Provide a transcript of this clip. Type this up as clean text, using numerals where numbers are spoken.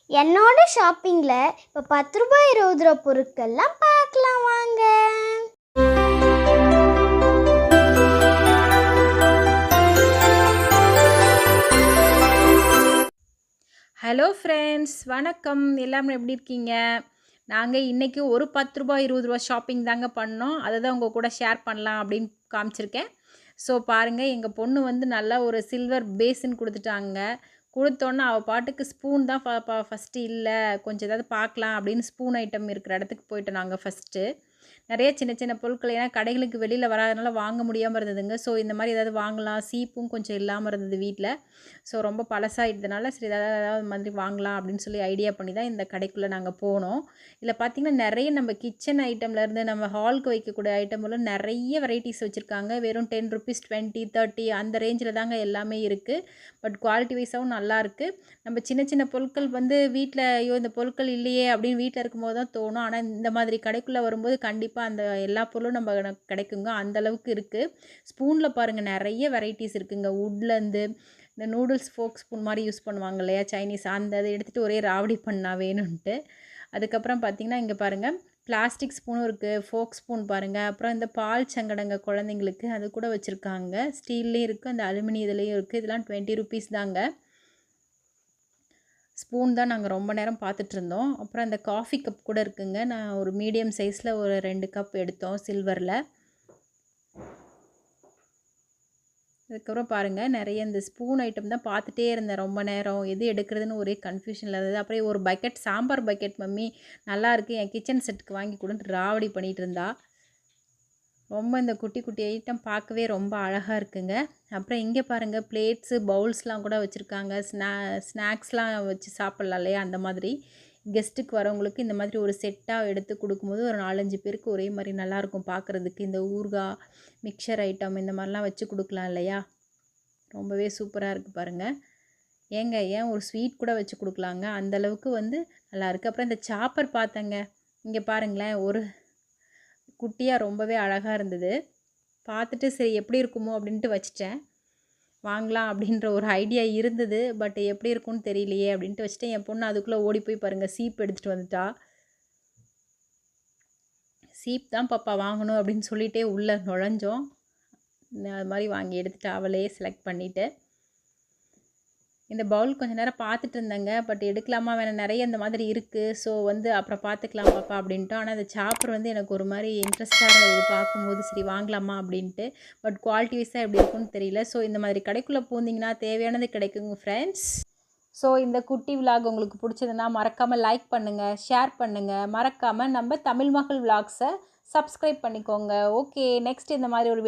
என்னோட ஷாப்பிங்கில் இப்போ 10 ரூபாய் 20 ரூபா பொருட்கள்லாம் பார்க்கலாம் வாங்க. ஹலோ ஃப்ரெண்ட்ஸ், வணக்கம். எல்லாரும் எப்படி இருக்கீங்க? நாங்கள் இன்றைக்கி ஒரு 10 ரூபாய் 20 ரூபா ஷாப்பிங் தாங்க பண்ணோம். அதை தான் உங்கள் கூட ஷேர் பண்ணலாம் அப்படின்னு காமிச்சிருக்கேன். ஸோ பாருங்கள், எங்கள் பொண்ணு வந்து நல்லா ஒரு சில்வர் பேசின் கொடுத்துட்டாங்க. கொடுத்தோன்னே அவள் பாட்டுக்கு ஸ்பூன் தான் ஃபஸ்ட்டு இல்லை, கொஞ்சம் ஏதாவது பார்க்கலாம் அப்படின்னு ஸ்பூன் ஐட்டம் இருக்கிற இடத்துக்கு போயிட்டோம் நாங்கள் ஃபஸ்ட்டு. நிறைய சின்ன சின்ன பொருட்கள், ஏன்னா கடைகளுக்கு வெளியில் வராதனால வாங்க முடியாமல் இருந்ததுங்க. ஸோ இந்த மாதிரி ஏதாவது வாங்கலாம், சீப்பும் கொஞ்சம் இல்லாமல் இருந்தது வீட்டில். ஸோ ரொம்ப பழசாகிட்டதுனால சரி ஏதாவது மாதிரி வாங்கலாம் அப்படின்னு சொல்லி ஐடியா பண்ணி தான் இந்த கடைக்குள்ளே நாங்கள் போனோம். இதில் பார்த்திங்கன்னா நிறைய நம்ம கிச்சன் ஐட்டம்லேருந்து நம்ம ஹாலுக்கு வைக்கக்கூடிய ஐட்டம்லாம் நிறைய வெரைட்டிஸ் வச்சுருக்காங்க. வெறும் 10 ருபீஸ், 20, 30 அந்த ரேஞ்சில் தாங்க எல்லாமே இருக்குது. பட் குவாலிட்டி வைஸாகவும் நல்லாயிருக்கு. நம்ம சின்ன சின்ன பொருட்கள் வந்து வீட்டில் ஐயோ இந்த பொருட்கள் இல்லையே அப்படின்னு வீட்டில் இருக்கும்போது தான் தோணும். ஆனால் இந்த மாதிரி கடைக்குள்ளே வரும்போது கண்டிப்பாக அந்த எல்லா பொருளும் நம்ம கிடைக்குங்க. அந்தளவுக்கு இருக்குது. ஸ்பூனில் பாருங்கள் நிறைய வெரைட்டிஸ் இருக்குதுங்க. வுட்லேருந்து இந்த நூடுல்ஸ் ஃபோக் ஸ்பூன் மாதிரி யூஸ் பண்ணுவாங்க இல்லையா, சைனீஸ், அந்த அதை எடுத்துகிட்டு ஒரே ராவடி பண்ணா வேணும்ன்ட்டு. அதுக்கப்புறம் பார்த்திங்கன்னா இங்கே பாருங்கள் பிளாஸ்டிக் ஸ்பூனும் இருக்குது, ஃபோக் ஸ்பூன் பாருங்கள். அப்புறம் இந்த பால் சங்கடங்க குழந்தைங்களுக்கு அது கூட வச்சுருக்காங்க. ஸ்டீல்லேயும் இருக்குது, அந்த அலுமினி இதுலேயும் இருக்குது. இதெல்லாம் 20 ருபீஸ் தாங்க. ஸ்பூன் தான் நாங்கள் ரொம்ப நேரம் பார்த்துட்ருந்தோம். அப்புறம் அந்த காஃபி கப் கூட இருக்குங்க. நான் ஒரு மீடியம் சைஸில் ஒரு 2 கப் எடுத்தோம் சில்வரில். அதுக்கப்புறம் பாருங்கள் நிறைய இந்த ஸ்பூன் ஐட்டம் தான் பார்த்துட்டே இருந்தேன் ரொம்ப நேரம். எது எடுக்கிறதுன்னு ஒரே கன்ஃபியூஷனில் இருந்தது. அப்புறம் ஒரு பக்கெட், சாம்பார் பக்கெட் மம்மி நல்லாயிருக்கு, என் கிச்சன் செட்டுக்கு வாங்கி கொடுன்ட்டு ராவடி பண்ணிகிட்டு இருந்தா. ரொம்ப இந்த குட்டி குட்டி ஐட்டம் பார்க்கவே ரொம்ப அழகாக இருக்குங்க. அப்புறம் இங்கே பாருங்கள் பிளேட்ஸு, பவுல்ஸ்லாம் கூட வச்சுருக்காங்க. ஸ்நாக்ஸ்லாம் வச்சு சாப்பிட்லாம் இல்லையா, அந்த மாதிரி கெஸ்ட்டுக்கு வரவங்களுக்கு இந்த மாதிரி ஒரு செட்டாக எடுத்து கொடுக்கும்போது ஒரு 4-5 பேருக்கு ஒரே மாதிரி நல்லாயிருக்கும் பார்க்குறதுக்கு. இந்த ஊறுகாய், மிக்சர் ஐட்டம் இந்த மாதிரிலாம் வச்சு கொடுக்கலாம் இல்லையா, ரொம்பவே சூப்பராக இருக்குது பாருங்கள். ஏன் ஒரு ஸ்வீட் கூட வச்சு கொடுக்கலாங்க, அந்தளவுக்கு வந்து நல்லாயிருக்கு. அப்புறம் இந்த சாப்பர் பார்த்தேங்க. இங்கே பாருங்களேன், ஒரு குட்டியாக ரொம்பவே அழகாக இருந்தது. பார்த்துட்டு சரி எப்படி இருக்குமோ அப்படின்ட்டு வச்சுட்டேன். வாங்கலாம் அப்படின்ற ஒரு ஐடியா இருந்தது, பட் எப்படி இருக்கும்னு தெரியலையே அப்படின்ட்டு வச்சுட்டேன். என் பொண்ணு அதுக்குள்ளே ஓடி போய் பாருங்கள் சீப் எடுத்துகிட்டு வந்துட்டா. சீப் தான் பாப்பா வாங்கணும் அப்படின்னு சொல்லிகிட்டே உள்ளே நுழைஞ்சோம். அது மாதிரி வாங்கி எடுத்துகிட்டு அவளே செலக்ட் பண்ணிவிட்டு இந்த பவுல் கொஞ்சம் நேரம் பார்த்துட்டு இருந்தேங்க. பட் எடுக்கலாமா வேணாம், நிறைய இந்த மாதிரி இருக்குது. ஸோ வந்து அப்புறம் பார்த்துக்கலாம் பாப்பா அப்படின்ட்டோம். ஆனால் அந்த சாப்பர் வந்து எனக்கு ஒரு மாதிரி இன்ட்ரெஸ்டாக இருந்தது பார்க்கும்போது, சரி வாங்கலாமா அப்படின்ட்டு. பட் குவாலிட்டி வைஸாக எப்படி இருக்குன்னு தெரியல. ஸோ இந்த மாதிரி கடைக்குள்ளே போனீங்கன்னா தேவையானது கிடைக்குங்க ஃப்ரெண்ட்ஸ். ஸோ இந்த குட்டி விலாக் உங்களுக்கு பிடிச்சதுன்னா மறக்காமல் லைக் பண்ணுங்கள், ஷேர் பண்ணுங்கள். மறக்காமல் நம்ம தமிழ் மகள் விலாக்ஸை சப்ஸ்கிரைப் பண்ணிக்கோங்க. ஓகே, நெக்ஸ்ட் இந்த மாதிரி ஒரு வீடியோ